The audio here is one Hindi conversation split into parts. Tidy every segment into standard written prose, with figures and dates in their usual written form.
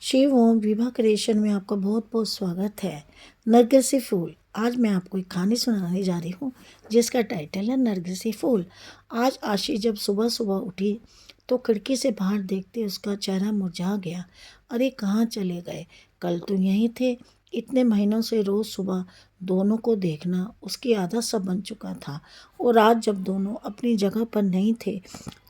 शिव ओम विभा क्रिएशन में आपका बहुत बहुत स्वागत है। नरगिसी फूल। आज मैं आपको एक कहानी सुनाने जा रही हूँ जिसका टाइटल है नरगिसी फूल। आज आशी जब सुबह सुबह उठी तो खिड़की से बाहर देखते उसका चेहरा मुरझा गया। अरे कहाँ चले गए? कल तो यहीं थे। इतने महीनों से रोज़ सुबह दोनों को देखना उसकी आदत सा बन चुका था और आज जब दोनों अपनी जगह पर नहीं थे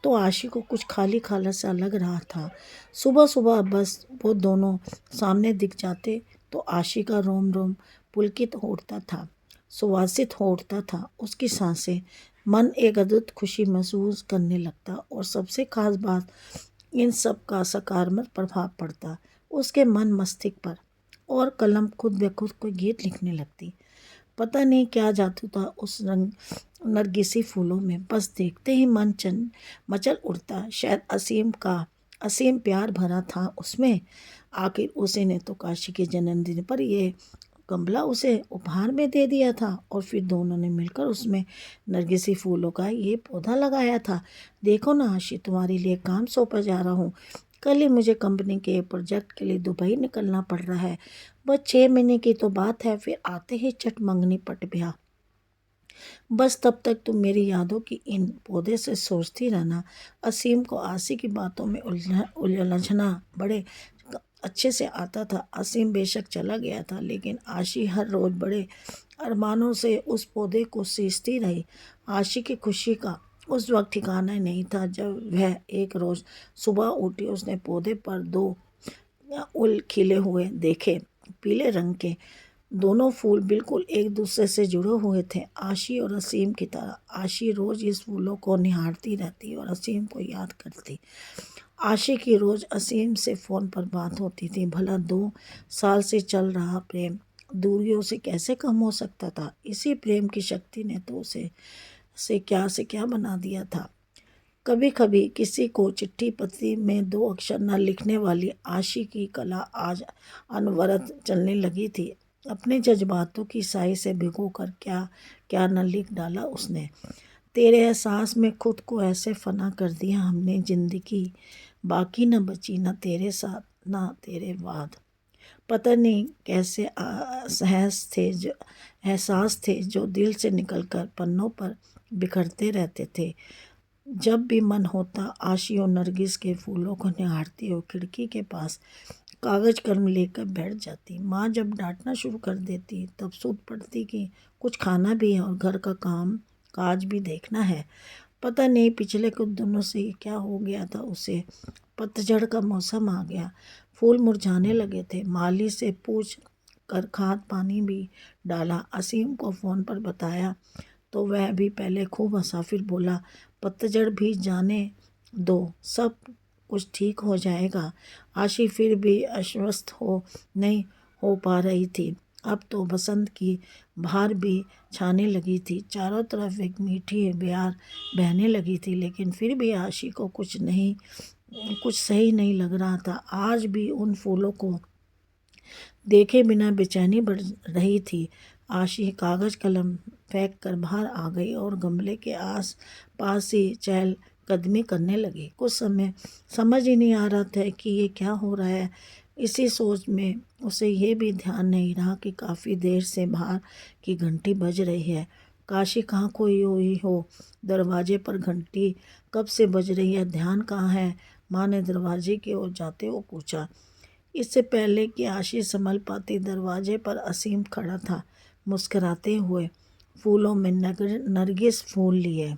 तो आशी को कुछ खाली खाला सा लग रहा था। सुबह सुबह बस वो दोनों सामने दिख जाते तो आशी का रोम रोम पुलकित हो उठता था, सुवासित हो उठता था। उसकी सांसें, मन एक अद्भुत खुशी महसूस करने लगता और सबसे खास बात, इन सब का सकारात्मक प्रभाव पड़ता उसके मन मस्तिष्क पर और कलम खुद ब खुद कोई गीत लिखने लगती। पता नहीं क्या जादू था उस रंग नरगिसी फूलों में, बस देखते ही मन चन मचल उठता। शायद असीम प्यार भरा था उसमें। आखिर उसे ने तो काशी के जन्मदिन पर ये गमला उसे उपहार में दे दिया था और फिर दोनों ने मिलकर उसमें नरगिसी फूलों का ये पौधा लगाया था। देखो ना आशी, तुम्हारे लिए काम सौंपा जा रहा हूँ। कल ही मुझे कंपनी के प्रोजेक्ट के लिए दुबई निकलना पड़ रहा है। बस 6 महीने की तो बात है, फिर आते ही चट मंगनी पट ब्याह। बस तब तक तुम मेरी यादों की इन पौधे से सोचती रहना। असीम को आशी की बातों में उलझना बड़े अच्छे से आता था। असीम बेशक चला गया था लेकिन आशी हर रोज़ बड़े अरमानों से उस पौधे को सींचती रही। आशी की खुशी का उस वक्त ठिकाना नहीं था जब वह एक रोज़ सुबह उठी। उसने पौधे पर 2 उल खिले हुए देखे, पीले रंग के। दोनों फूल बिल्कुल एक दूसरे से जुड़े हुए थे, आशी और असीम की तरह। आशी रोज़ इस फूलों को निहारती रहती और असीम को याद करती। आशी की रोज़ असीम से फ़ोन पर बात होती थी। भला 2 साल से चल रहा प्रेम दूरियों से कैसे कम हो सकता था? इसी प्रेम की शक्ति ने तो उसे से क्या बना दिया था। कभी कभी किसी को चिट्ठी पत्री में 2 अक्षर न लिखने वाली आशी की कला आज अनवरत चलने लगी थी। अपने जज्बातों की स्याही से भिगोकर क्या क्या न लिख डाला उसने। तेरे एहसास में खुद को ऐसे फना कर दिया हमने, जिंदगी बाकी न बची, न तेरे साथ न तेरे बाद। पता नहीं कैसे एहसास थे जो दिल से निकलकर पन्नों पर बिखरते रहते थे। जब भी मन होता आशी और नरगिस के फूलों को निहारती और खिड़की के पास कागज कलम लेकर बैठ जाती। माँ जब डांटना शुरू कर देती तब सूद पड़ती कि कुछ खाना भी है और घर का काम काज भी देखना है। पता नहीं पिछले कुछ दिनों से क्या हो गया था उसे। पतझड़ का मौसम आ गया, फूल मुरझाने लगे थे। माली से पूछ कर खाद पानी भी डाला। असीम को फ़ोन पर बताया तो वह भी पहले खूब हंसा, फिर बोला पतझड़ भी जाने दो, सब कुछ ठीक हो जाएगा। आशी फिर भी आश्वस्त नहीं हो पा रही थी। अब तो बसंत की बहार भी छाने लगी थी, चारों तरफ एक मीठी बयार बहने लगी थी, लेकिन फिर भी आशी को कुछ सही नहीं लग रहा था। आज भी उन फूलों को देखे बिना बेचैनी बढ़ रही थी। आशी कागज कलम फेंक कर बाहर आ गई और गमले के आस पास ही चहल कदमी करने लगी। कुछ समय समझ ही नहीं आ रहा था कि ये क्या हो रहा है। इसी सोच में उसे ये भी ध्यान नहीं रहा कि काफ़ी देर से बाहर की घंटी बज रही है। काशी कहाँ खोई हुई हो? दरवाजे पर घंटी कब से बज रही है? ध्यान कहाँ है? माँ ने दरवाजे की ओर जाते हुए पूछा। इससे पहले कि आशी संभल पाती, दरवाजे पर असीम खड़ा था, मुस्कुराते हुए, फूलों में नरगिस फूल लिए।